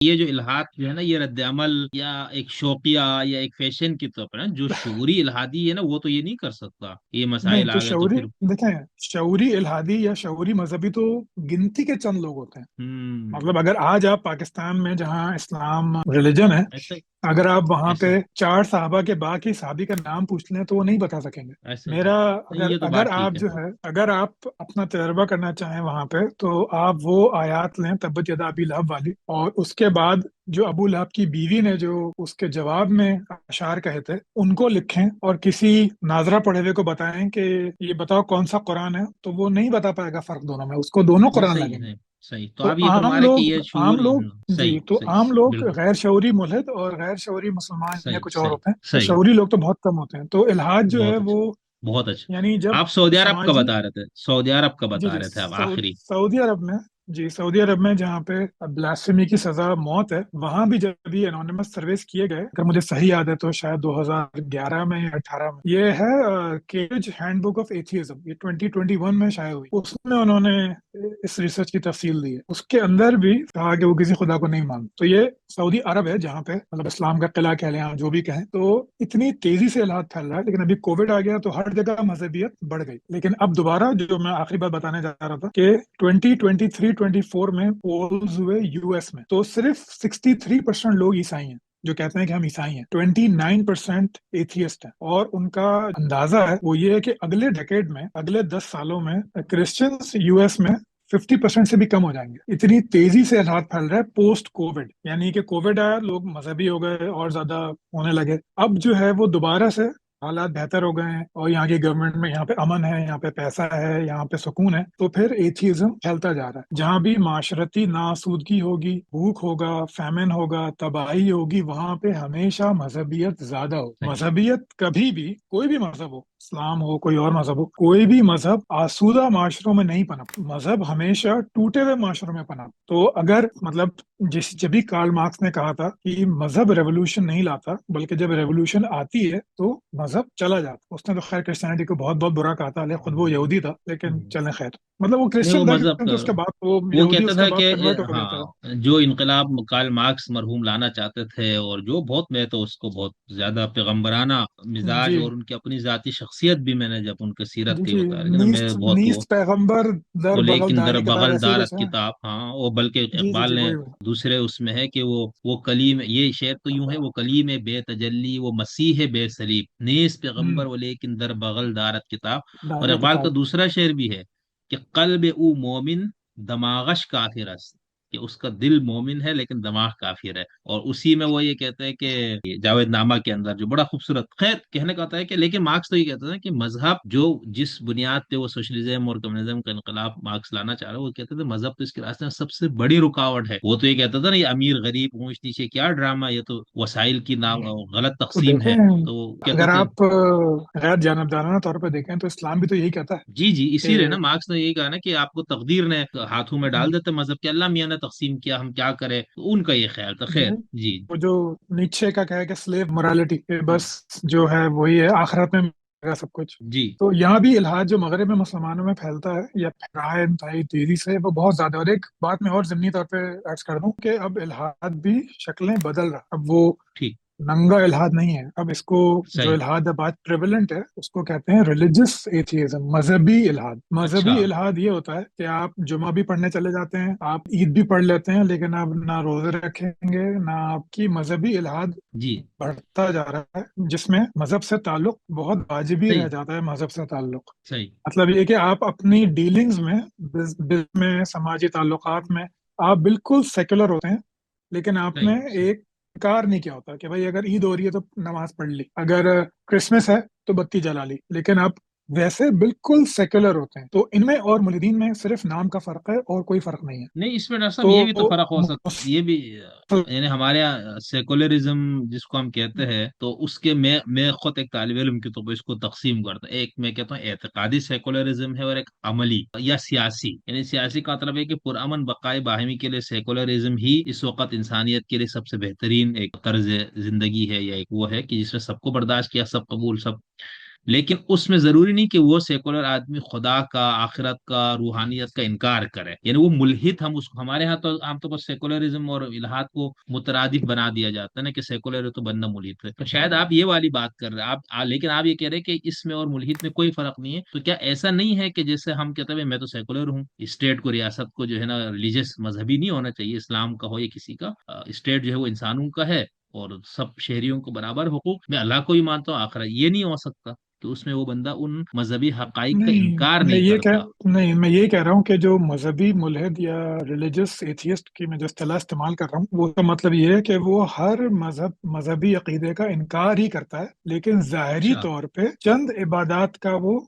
یہ جو الحاد جو ہے نا، یہ رد عمل یا ایک شوقیہ یا ایک فیشن کی طرف ہے نا، جو شعوری الحادی ہے نا وہ تو یہ نہیں کر سکتا، یہ نہیں مسائل تو آ گئے تو شعوری، پھر دیکھیں، شعوری الحادی یا شعوری مذہبی تو گنتی کے چند لوگ ہوتے ہیں. ہوں مطلب اگر آج آپ پاکستان میں جہاں اسلام ریلیجن ہے، ایسا اگر آپ وہاں ایسا پہ چار صحابہ کے باقی صحابی کا نام پوچھ لیں تو وہ نہیں بتا سکیں گے. ایسا میرا نہیں، اگر یہ تو اگر بات ٹھیک آپ ہے. جو ہے اگر آپ اپنا تجربہ کرنا چاہیں وہاں پہ، تو آپ وہ آیات لیں تبت یدا ابی لہب والی، اور اس کے بعد جو ابو لہب کی بیوی نے جو اس کے جواب میں اشعار کہے تھے ان کو لکھیں، اور کسی ناظرہ پڑھے ہوئے کو بتائیں کہ یہ بتاؤ کون سا قرآن ہے، تو وہ نہیں بتا پائے گا فرق دونوں میں، اس کو دونوں نہیں قرآن صحیح لگیں گے. ہے، صحیح. تو تو اب یہ عام بنوا رہے کہ لوگ یہ عام شعور لوگ صحیح جی، تو صحیح عام لوگ بالکل غیر شعوری ملحد اور غیر شعوری مسلمان یا صحیح کچھ اور صحیح ہوتے ہیں، تو صحیح. شعوری لوگ تو بہت کم ہوتے ہیں. تو الحاد جو ہے بہت اچھا، وہ بہت اچھا. یعنی جب آپ سعودی عرب کا سماجی، بتا رہے تھے، سعودی عرب کا جی بتا جی، رہے تھے اب آخری. سعودی عرب میں، جی سعودی عرب میں جہاں پہ بلاسفیمی کی سزا موت ہے، وہاں بھی جب یہ انونیمس سرویز کیے گئے، اگر مجھے صحیح یاد ہے تو شاید 2011 میں یا 18 میں، یہ ہے cage hand book of atheism, یہ 2021 میں شائع ہوئی. اس میں انہوں نے اس ریسرچ کی تفصیل دی ہے. اس کے اندر بھی کہا کہ وہ کسی خدا کو نہیں مانتے. تو یہ سعودی عرب ہے جہاں پہ مطلب اسلام کا قلعہ کہہ لیں آپ جو بھی کہیں. تو اتنی تیزی سے الحاد پھیل رہا ہے، لیکن ابھی کووڈ آ گیا تو ہر جگہ مذہبیت بڑھ گئی. لیکن اب دوبارہ جو میں آخری بات بتانے جا رہا تھا کہ 2023-24 میں پولز ہوئے یو ایس میں، تو صرف 63% لوگ عیسائی ہیں جو کہتے ہیں کہ ہم عیسائی ہیں، 29% ایتھیسٹ ہیں. اور ان کا اندازہ ہے وہ یہ ہے کہ اگلے ڈیکیڈ میں، اگلے 10 سالوں میں کرسچنس یو ایس میں 50% سے بھی کم ہو جائیں گے. اتنی تیزی سے حالات پھیل رہا ہے پوسٹ کووڈ، یعنی کہ کووڈ آیا، لوگ مذہبی ہو گئے اور زیادہ ہونے لگے. اب جو ہے وہ دوبارہ سے حالات بہتر ہو گئے ہیں، اور یہاں کی گورنمنٹ میں یہاں پہ امن ہے، یہاں پہ پیسہ ہے، یہاں پہ سکون ہے، تو پھر ایتھیزم پھیلتا جا رہا ہے. جہاں بھی معاشرتی ناسودگی ہوگی، بھوک ہوگا، فیمن ہوگا، تباہی ہوگی، وہاں پہ ہمیشہ مذہبیت زیادہ ہو. صحیح مذہبیت کبھی بھی، کوئی بھی مذہب ہو، اسلام ہو، کوئی اور مذہب ہو، کوئی بھی مذہب آسودہ معاشروں میں نہیں پنپ. مذہب ہمیشہ ٹوٹے ہوئے معاشروں میں پنپ. تو اگر مطلب جب بھی کارل مارکس نے کہا تھا کہ مذہب ریولوشن نہیں لاتا، بلکہ جب ریولوشن آتی ہے تو مذہب چلا جاتا. اس نے تو خیر کرسچینٹی کو بہت بہت برا کہا تھا، لیکن خود وہ یہودی تھا، لیکن ہے. چلیں خیر. مطلب وہ نہیں، وہ کرسچن تھا مذہب کیونکہ اس کے بعد وہ وہ یہودی کہتا اس کے تھا بعد کہ کنورٹ ہو گیا تھا. ہاں، جو انقلاب کارل مارکس مرحوم لانا چاہتے تھے، اور جو بہت، میں تو اس کو بہت زیادہ پیغمبرانہ مزاج جی اور ان کی اپنی ذاتی شخصیت بھی، میں نے جب ان کی سیرت جی کی جی، بتا رہی نا، میں نیست بہت وہ نیست پیغمبر در وہ بغل لیکن در داری کتاب بغل ایسے ہی دارت کچھ ہے. کتاب. ہاں، وہ بلکہ جی جی اقبال جی، نے وہی دوسرے اس میں ہے کہ وہ کلیم، یہ شعر تو یوں ہے، وہ کلیم بے تجلی، وہ مسیح بے صلیب، نیز ہوں، پیغمبر وہ لیکن در بغل دارت کتاب. اور داری اقبال کا کتاب. دوسرا شعر بھی ہے کہ قلب او مومن دماغش کافر است، کہ اس کا دل مومن ہے لیکن دماغ کافر ہے. اور اسی میں وہ یہ کہتے ہیں کہ جاوید نامہ کے اندر جو بڑا خوبصورت، خیر کہنے کا ہوتا ہے کہ، لیکن مارکس تو یہ کہتا ہے کہ مذہب جو جس بنیاد پہ وہ سوشلزم اور کمیونزم کا انقلاب مارکس لانا چاہ رہا ہے، وہ کہتے تھے مذہب تو اس کے راستے میں سب سے بڑی رکاوٹ ہے. وہ تو یہ کہتا تھا نا، یہ امیر غریب اونچ نیچے کیا ڈرامہ، یہ تو وسائل کی غلط تو تقسیم دیکھیں، ہے. تو کہتے اگر تھے. آپ غیر جانبدارانہ طور پہ دیکھیں تو اسلام بھی تو یہی کہتا ہے جی جی، کہ اسی لیے نا مارکس نے یہی کہا نا کہ آپ کو تقدیر نے ہاتھوں میں ڈال دیتے مذہب کے، اللہ میاں نے تقسیم کیا، ہم کیا کریں. تو ان کا یہ خیال تھا. جی، خیر. جی وہ جو نیچے کا کہا ہے کہ سلیو morality کہ بس جو ہے وہی ہے، آخرت میں ملے گا سب کچھ. جی تو یہاں بھی الحاد جو مغرب میں مسلمانوں میں پھیلتا ہے یا پھیل رہا ہے انتہائی تیزی سے، وہ بہت زیادہ. اور ایک بات میں اور ضمنی طور پہ عرض کر دوں کہ اب الحاد بھی شکلیں بدل رہا. اب وہ ٹھیک. ننگا الحاد نہیں ہے. اب اس کو جو صحیح. الحاد اب آج پریولنٹ ہے اس کو کہتے ہیں ریلیجس ایتھیزم، مذہبی الحاد. اچھا. مذہبی الحاد یہ ہوتا ہے کہ آپ جمعہ بھی پڑھنے چلے جاتے ہیں، آپ عید بھی پڑھ لیتے ہیں، لیکن آپ نہ روزے رکھیں گے نہ آپ کی. مذہبی الحاد جی بڑھتا جا رہا ہے جس میں مذہب سے تعلق بہت واجبی رہ صحیح جاتا ہے. مذہب سے تعلق صحیح مطلب یہ کہ آپ اپنی ڈیلنگز میں، میں، سماجی تعلقات میں آپ بالکل سیکولر ہوتے ہیں، لیکن آپ نے صحیح صحیح. ایک انکار نہیں کیا ہوتا کہ بھائی اگر عید ہو رہی ہے تو نماز پڑھ لی، اگر کرسمس ہے تو بتی جلا لی، لیکن آپ ویسے بالکل سیکولر ہوتے ہیں. تو ان میں اور ملدین میں صرف نام کا فرق ہے اور کوئی فرق نہیں ہے. نہیں، اس میں ڈاکٹر صاحب یہ بھی تو تو فرق ہو سکتا، یہ بھی یعنی ہمارے یہاں سیکولرزم جس کو ہم کہتے ہیں، تو اس کے میں خود ایک طالب علم کے طور پر اس کو تقسیم کرتا ہوں. ایک میں کہتا ہوں اعتقادی سیکولرزم ہے، اور ایک عملی یا سیاسی. یعنی سیاسی کا مطلب ہے کہ پرامن بقائے باہمی کے لیے سیکولرزم ہی اس وقت انسانیت کے لیے سب سے بہترین ایک طرز زندگی ہے، یا ایک وہ ہے کہ جس میں سب کو برداشت کیا، سب قبول، سب لیکن اس میں ضروری نہیں کہ وہ سیکولر آدمی خدا کا، آخرت کا، روحانیت کا انکار کرے، یعنی وہ ملحد، ہم اس کو، ہمارے ہاں تو عام طور پر سیکولرزم اور الحاد کو مترادف بنا دیا جاتا ہے نا، کہ سیکولر ہے تو بندہ ملحد ہے، تو شاید آپ یہ والی بات کر رہے ہیں لیکن آپ یہ کہہ رہے ہیں کہ اس میں اور ملحد میں کوئی فرق نہیں ہے، تو کیا ایسا نہیں ہے کہ جیسے ہم کہتے ہیں میں تو سیکولر ہوں، اسٹیٹ کو، ریاست کو جو ہے نا ریلیجس مذہبی نہیں ہونا چاہیے، اسلام کا ہو یا کسی کا، اسٹیٹ جو ہے وہ انسانوں کا ہے اور سب شہریوں کو برابر حقوق، میں اللہ کو بھی مانتا ہوں، آخر یہ نہیں ہو سکتا کہ اس میں وہ بندہ ان مذہبی حقائق کا نہیں انکار میں نہیں یہ کرتا۔ نہیں میں یہ کہہ رہا ہوں کہ جو مذہبی ملحد یا ریلیجس ایتھیسٹ کی میں جو اصطلاح استعمال کر رہا ہوں، وہ کا مطلب یہ ہے کہ وہ ہر مذہبی عقیدے کا انکار ہی کرتا ہے، لیکن ظاہری اچھا، طور پہ چند عبادات کا وہ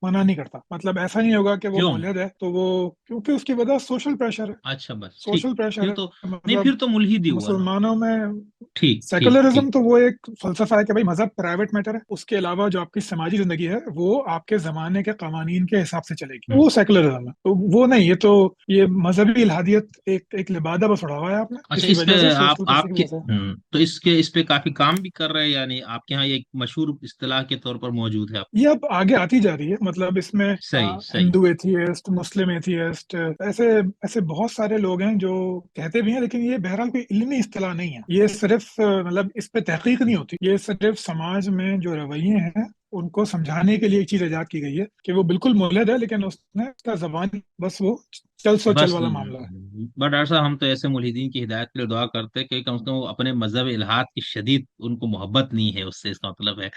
منع نہیں کرتا۔ مطلب ایسا نہیں ہوگا کہ وہ کیوں؟ ملحد ہے تو وہ، کیونکہ اس کی وجہ سوشل پریشر ہے، اچھا بس ٹھیک، سوشل پریشر پھر ہے۔ تو نہیں، مطلب پھر تو ملحد ہی ہوا نا۔ مسلمانوں میں ٹھیک ٹھیک ٹھیک۔ سیکولرزم تو وہ ایک فلسفہ ہے کہ بھائی مذہب پرائیویٹ میٹر ہے، اس کے علاوہ جو آپ کی سماجی زندگی ہے وہ آپ کے زمانے کے قوانین کے حساب سے چلے گی، ہوں، وہ سیکولرزم ہے۔ تو وہ نہیں، یہ تو یہ مذہبی الحادیت ایک لبادہ بس اڑاوا ہے آپ نے اچھا، کسی اس پہ وجہ سے، سوشل آپ پریشر کی کے وجہ سے۔ تو اس پہ کافی کام بھی کر رہے ہیں، یعنی آپ کے ہاں یہ ایک مشہور اصطلاح کے طور پر موجود ہے آپ؟ یہ اب آگے آتی جا رہی ہے، مطلب اس میں صحیح صحیح۔ ہندو ایتھیسٹ، مسلم ایتھیسٹ، ایسے ایسے بہت سارے لوگ ہیں جو کہتے بھی ہیں، لیکن یہ بہرحال کوئی علمی اصطلاح نہیں ہے، یہ صرف مطلب اس پہ تحقیق نہیں ہوتی، یہ صرف سماج میں جو رویے ہیں ان کو سمجھانے کے لیے ایک چیز ایجاد کی گئی ہے کہ وہ بالکل مولد ہے، لیکن اس نے اس کا زبان بس وہ چل سو چل بس والا معاملہ ہے۔ بٹ ڈاکٹر صاحب، ہم تو ایسے ملحدین کی ہدایت کے لیے دعا کرتے ہیں کہ کم سے کم وہ اپنے مذہب الحاد کی شدید ان کو محبت نہیں ہے اس سے، اس کا مطلب ہے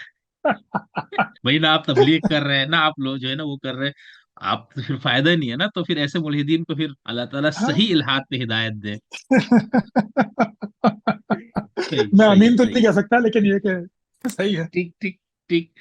بھائی نہ آپ تبلیغ کر رہے ہیں، نہ آپ لوگ جو ہے نا وہ کر رہے ہیں، آپ تو پھر فائدہ نہیں ہے نا، تو پھر ایسے ملحدین کو پھر اللہ تعالیٰ ہاں صحیح الحاد پہ ہدایت دے۔ صحیح میں صحیح امین تو صحیح۔ نہیں کہہ سکتا، لیکن یہ کہ صحیح ہے۔ ٹھیک ٹھیک ٹھیک۔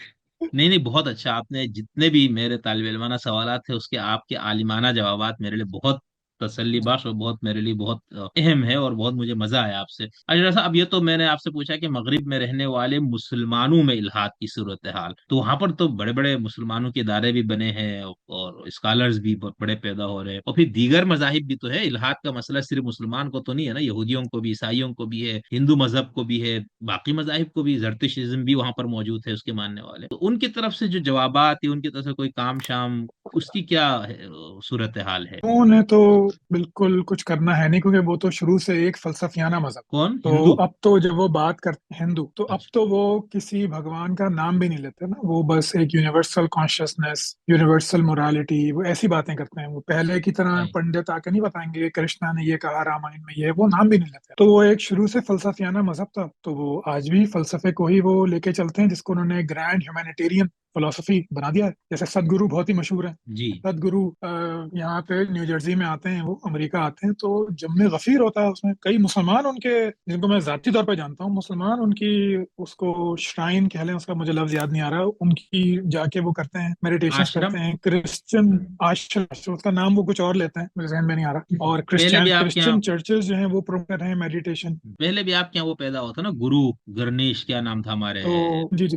نہیں نہیں، بہت اچھا، آپ نے جتنے بھی میرے طالب علمانہ سوالات تھے اس کے آپ کے عالمانہ جوابات میرے لیے بہت تسلی بخش اور بہت میرے لیے بہت اہم ہے، اور بہت مجھے مزہ آیا آپ سے۔ اچھا صاحب، اب یہ تو میں نے آپ سے پوچھا کہ مغرب میں رہنے والے مسلمانوں میں الحاد کی صورتحال، تو وہاں پر تو بڑے بڑے مسلمانوں کے ادارے بھی بنے ہیں اور اسکالرز بھی بڑے پیدا ہو رہے ہیں، اور پھر دیگر مذاہب بھی تو ہے، الحاد کا مسئلہ صرف مسلمان کو تو نہیں ہے نا، یہودیوں کو بھی، عیسائیوں کو بھی ہے، ہندو مذہب کو بھی ہے، باقی مذاہب کو بھی، زرتشتزم بھی وہاں پر موجود ہے اس کے ماننے والے، تو ان کی طرف سے جو جوابات یا ان کی طرف سے کوئی کام شام، اس کی کیا صورتحال ہے؟ انہوں نے تو بالکل کچھ کرنا ہے نہیں، کیونکہ وہ تو شروع سے ایک فلسفیانہ مذہب، کون؟ تو ہندو؟ اب تو جب وہ بات کرتے ہندو، تو اب اچھا، تو وہ کسی بھگوان کا نام بھی نہیں لیتے نا، وہ بس ایک یونیورسل کانشیسنیس، یونیورسل مورالٹی، وہ ایسی باتیں کرتے ہیں، وہ پہلے کی طرح صحیح پنڈت آ کے نہیں بتائیں گے کہ کرشنا نے یہ کہا رامائن میں، یہ وہ نام بھی نہیں لیتے، تو وہ ایک شروع سے فلسفیانہ مذہب تھا، تو وہ آج بھی فلسفے کو ہی وہ لے کے چلتے ہیں، جس کو انہوں نے گرینڈ ہیومینیٹیرین فلسفی بنا دیا ہے۔ جیسے سدگرو بہت ہی مشہور ہے، جی۔ سدگرو یہاں پہ نیو جرسی میں آتے ہیں، وہ امریکہ آتے ہیں، تو جم غفیر ہوتا ہے، اس میں کئی مسلمان ان کے، جن کو میں ذاتی طور پہ جانتا ہوں، مسلمان ان کی، اس کو شرائن کہہ لیں، اس کا مجھے لفظ یاد نہیں آ رہا، ان کی جا کے وہ کرتے ہیں، میڈیٹیشنز آشرم؟ کرتے ہیں، کرسچن آشرم، اس کا نام وہ کچھ اور لیتے ہیں، میرے ذہن میں نہیں آ رہا، اور پہلے بھی آپ کے یہاں کرسچن چرچز جو ہیں وہ پروموٹ کر رہے ہیں میڈیٹیشن۔ پہلے بھی آپ کے یہاں وہ پیدا ہوتا نا، گرو گرنیش کیا نام تھا ہمارے؟ تو جی جی،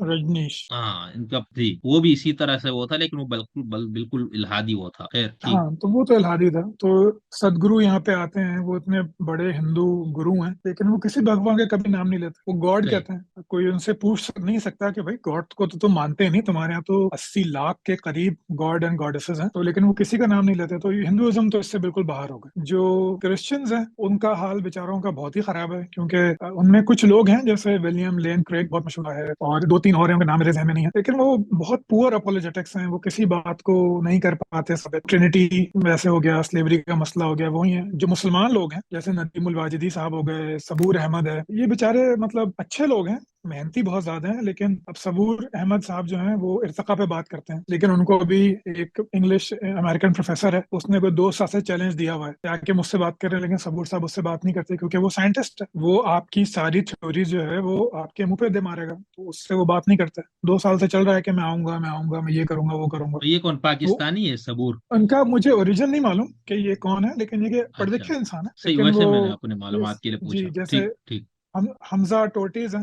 رجنیش۔ ہاں، ان کا تھی، وہ بھی اسی طرح سے وہ تھا، لیکن وہ بالکل بالکل الحادی وہ تھا، خیر ٹھیک۔ ہاں تو وہ تو الحادی تھا، تو سدگرو یہاں پہ آتے ہیں، وہ اتنے بڑے ہندو گرو ہیں، لیکن وہ کسی بھگوان کا کبھی نام نہیں لیتے، وہ گاڈ صحیح۔ کہتے ہیں۔ کوئی ان سے پوچھ نہیں سکتا کہ بھائی گاڈ کو تو تم مانتے نہیں، تمہارے یہاں تو 80 لاکھ کے قریب گاڈ اینڈ گاڈیسز ہیں، تو لیکن وہ کسی کا نام نہیں لیتے، تو ہندوازم تو اس سے بالکل باہر ہو گئے۔ جو کرسچنز ہیں ان کا حال بیچاروں کا بہت ہی خراب ہے، کیونکہ ان میں کچھ لوگ ہیں جیسے ولیم لین کریگ بہت مشہور ہے، اور دو تین اور ہیں، ان کا نام میرے ذہن میں نہیں ہے، لیکن وہ بہت پور اپولوجیٹکس ہیں، وہ کسی بات کو نہیں کر پاتے، ٹرینٹی ویسے ہو گیا، سلیوری کا مسئلہ ہو گیا، وہی ہیں جو مسلمان لوگ ہیں، جیسے ندیم الواجدی صاحب ہو گئے، صبور احمد ہے، یہ بےچارے مطلب اچھے لوگ ہیں، محنتی بہت زیادہ ہیں، لیکن اب صبور احمد صاحب جو ہیں وہ ارتقا پہ بات کرتے ہیں، لیکن ان کو ابھی ایک انگلش امریکن پروفیسر ہے، اس نے کوئی 2 سال سے چیلنج دیا ہوا ہے کہ آ کے مجھ سے بات کر رہے ہیں، لیکن صبور صاحب اس سے بات نہیں کرتے، کیونکہ وہ سائنٹسٹ ہے، وہ آپ کی ساری تھیوری جو ہے وہ آپ کے منہ پہ دے مارے گا، تو اس سے وہ بات نہیں کرتے۔ 2 سال سے چل رہا ہے کہ میں آؤں گا، میں آؤں گا، میں یہ کروں گا، وہ کروں گا۔ تو یہ کون تو پاکستانی ہے صبور؟ ان کا مجھے اوریجن نہیں معلوم کہ یہ کون ہے، لیکن یہ کہ پڑھ اچھا، لکھے انسان ہے، صحیح، لیکن ویسے وہ میں نے اپنے معلومات کے لیے جی پوچھا، جیسے ٹھیک ٹھیک۔ حمزہ ٹورٹیز ہیں،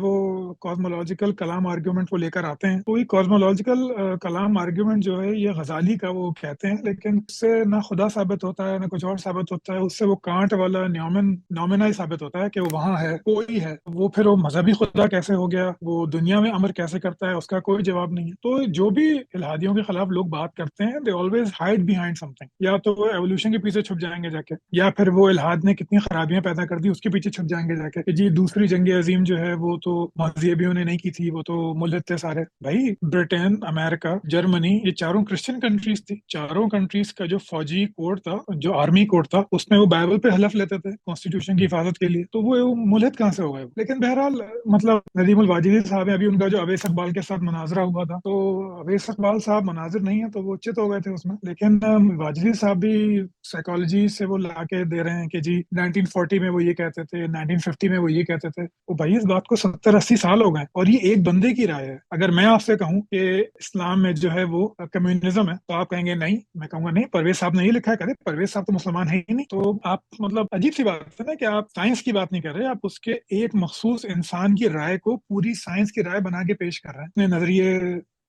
وہ کاسمولوجیکل کلام آرگیومنٹ وہ لے کر آتے ہیں، تو یہ کاسمولوجیکل کلام آرگیومنٹ جو ہے یہ غزالی کا وہ کہتے ہیں، لیکن اس سے نہ خدا ثابت ہوتا ہے نہ کچھ اور ثابت ہوتا ہے، اس سے وہ کانٹ والا نومنا ہی ثابت ہوتا ہے کہ وہ وہاں ہے، کوئی ہے، وہ پھر وہ مذہبی خدا کیسے ہو گیا، وہ دنیا میں امر کیسے کرتا ہے، اس کا کوئی جواب نہیں ہے۔ تو جو بھی الہادیوں کے خلاف لوگ بات کرتے ہیں they always hide behind something, یا تو وہ ایوولوشن کے پیچھے چھپ جائیں گے جا کے، یا پھر وہ الہاد نے کتنی خرابیاں پیدا کر دی اس کے پیچھے چھپ جائیں گے جا کے کہ جی دوسری جنگ عظیم جو ہے وہ تو مذہبیوں نے نہیں کی تھی، وہ تو ملحد تھے سارے۔ بھائی برٹن، امریکہ، جرمنی، یہ چاروں کرسچن کنٹریز تھی، چاروں کنٹریز کا جو فوجی کوڈ تھا، جو آرمی کوڈ تھا، اس میں وہ بائبل پہ حلف لیتے تھے کانسٹیٹیوشن کی حفاظت کے لیے، تو وہ ملحد کہاں سے ہو گئے؟ لیکن بہرحال مطلب ندیم الواجدی صاحب ہیں، ابھی ان کا جو اویس اقبال کے ساتھ مناظرہ ہوا تھا، تو اویس اقبال صاحب مناظر نہیں ہے تو وہ چت ہو گئے تھے اس میں، لیکن واجدی صاحب بھی سائیکالوجی سے وہ لا کے دے رہے ہیں کہ جی 1940 میں وہ یہ کہتے تھے، 1950 میں وہ یہ کہتے تھے، وہ بھائی اس بات کو 70-80 سال ہو گئے اور یہ ایک بندے کی رائے ہے۔ اگر میں آپ سے کہوں کہ اسلام میں جو ہے وہ کمیونزم ہے تو آپ کہیں گے نہیں، میں کہوں گا نہیں پرویز صاحب نے یہ لکھا ہے، کہتے پرویز صاحب تو مسلمان ہیں ہی نہیں، تو آپ مطلب عجیب سی بات ہے نا کہ آپ سائنس کی بات نہیں کر رہے، آپ اس کے ایک مخصوص انسان کی رائے کو پوری سائنس کی رائے بنا کے پیش کر رہے ہیں اپنے نظریے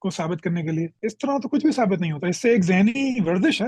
کو ثابت کرنے کے لیے۔ اس طرح تو کچھ بھی ثابت نہیں ہوتا، اس سے ایک ذہنی ورزش ہے،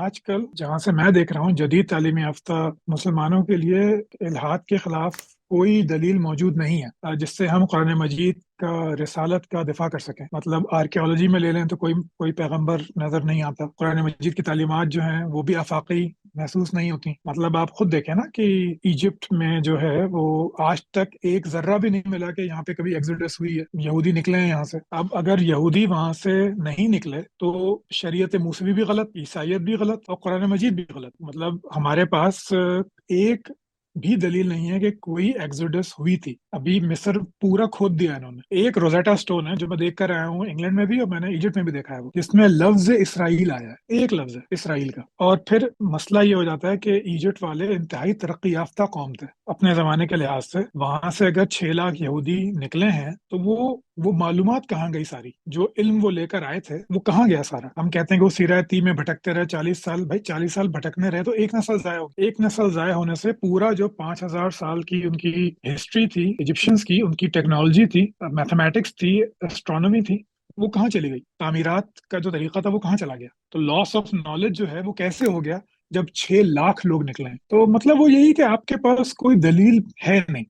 آج کل جہاں سے میں دیکھ رہا ہوں جدید تعلیم یافتہ مسلمانوں کے لیے الحاد کے خلاف کوئی دلیل موجود نہیں ہے جس سے ہم قرآن مجید کا رسالت کا دفاع کر سکیں۔ مطلب آرکیالوجی میں لے لیں تو کوئی پیغمبر نظر نہیں آتا، قرآن مجید کی تعلیمات جو ہیں وہ بھی آفاقی محسوس نہیں ہوتی۔ مطلب آپ خود دیکھیں نا کہ ایجپٹ میں جو ہے وہ آج تک ایک ذرہ بھی نہیں ملا کہ یہاں پہ کبھی ایگزوڈس ہوئی ہے، یہودی نکلے ہیں یہاں سے۔ اب اگر یہودی وہاں سے نہیں نکلے تو شریعت موسوی بھی غلط، عیسائیت بھی غلط اور قرآن مجید بھی غلط۔ مطلب ہمارے پاس ایک بھی دلیل نہیں ہے کہ کوئی ایگزوڈس ہوئی تھی۔ ابھی مصر پورا کھود دیا انہوں نے، ایک روزیٹا سٹون ہے جو میں دیکھ کر آیا ہوں انگلینڈ میں بھی اور میں نے ایجپٹ میں بھی دیکھا ہے، وہ جس میں لفظ اسرائیل آیا ہے، ایک لفظ ہے اسرائیل کا۔ اور پھر مسئلہ یہ ہو جاتا ہے کہ ایجپٹ والے انتہائی ترقی یافتہ قوم تھے اپنے زمانے کے لحاظ سے، وہاں سے اگر 6 لاکھ یہودی نکلے ہیں تو وہ معلومات کہاں گئی ساری؟ جو علم وہ لے کر آئے تھے وہ کہاں گیا سارا؟ ہم کہتے ہیں کہ وہ سیرہ تی میں بھٹکتے رہے 40 سال، بھائی 40 سال بھٹکنے رہے تو ایک نسل ضائع ہو، ایک نسل ضائع ہونے سے پورا جو 5,000 سال کی ان کی ہسٹری تھی ایجپشنز کی، ان کی ٹیکنالوجی تھی، میتھمیٹکس تھی، اسٹرانومی تھی، وہ کہاں چلی گئی؟ تعمیرات کا جو طریقہ تھا وہ کہاں چلا گیا؟ تو لاس آف نالج جو ہے وہ کیسے ہو گیا جب 6 لاکھ لوگ نکلے ہیں؟ تو مطلب وہ یہی کہ آپ کے پاس کوئی دلیل ہے نہیں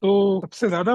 تو سب سے زیادہ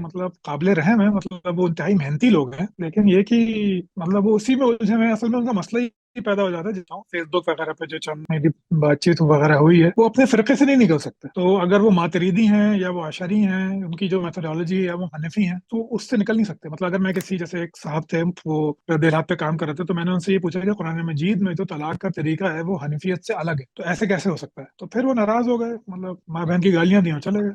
مطلب قابل رحم ہے، مطلب وہ انتہائی محنتی لوگ ہیں، لیکن یہ کہ مطلب وہ اسی میں الجھے ہوئے ہیں۔ اصل میں ان کا مسئلہ ہی پیدا ہو جاتا ہے، جتنا فیس بک وغیرہ پہ جو چند میری بات چیت وغیرہ ہوئی ہے، وہ اپنے فرقے سے نہیں نکل سکتے۔ تو اگر وہ ماتریدی ہیں یا وہ اشعری ہیں، ان کی جو میتھڈالوجی ہے، یا وہ حنفی ہیں، تو اس سے نکل نہیں سکتے۔ مطلب اگر میں کسی جیسے ایک صاحب تھے وہ رد الحاد پہ کام کر رہے تھے، تو میں نے ان سے یہ پوچھا کہ قرآن مجید میں جو طلاق کا طریقہ ہے وہ حنفیت سے الگ ہے، تو ایسے کیسے ہو سکتا ہے؟ تو پھر وہ ناراض ہو گئے، مطلب ماں بہن کی گالیاں دی اور چلے گئے۔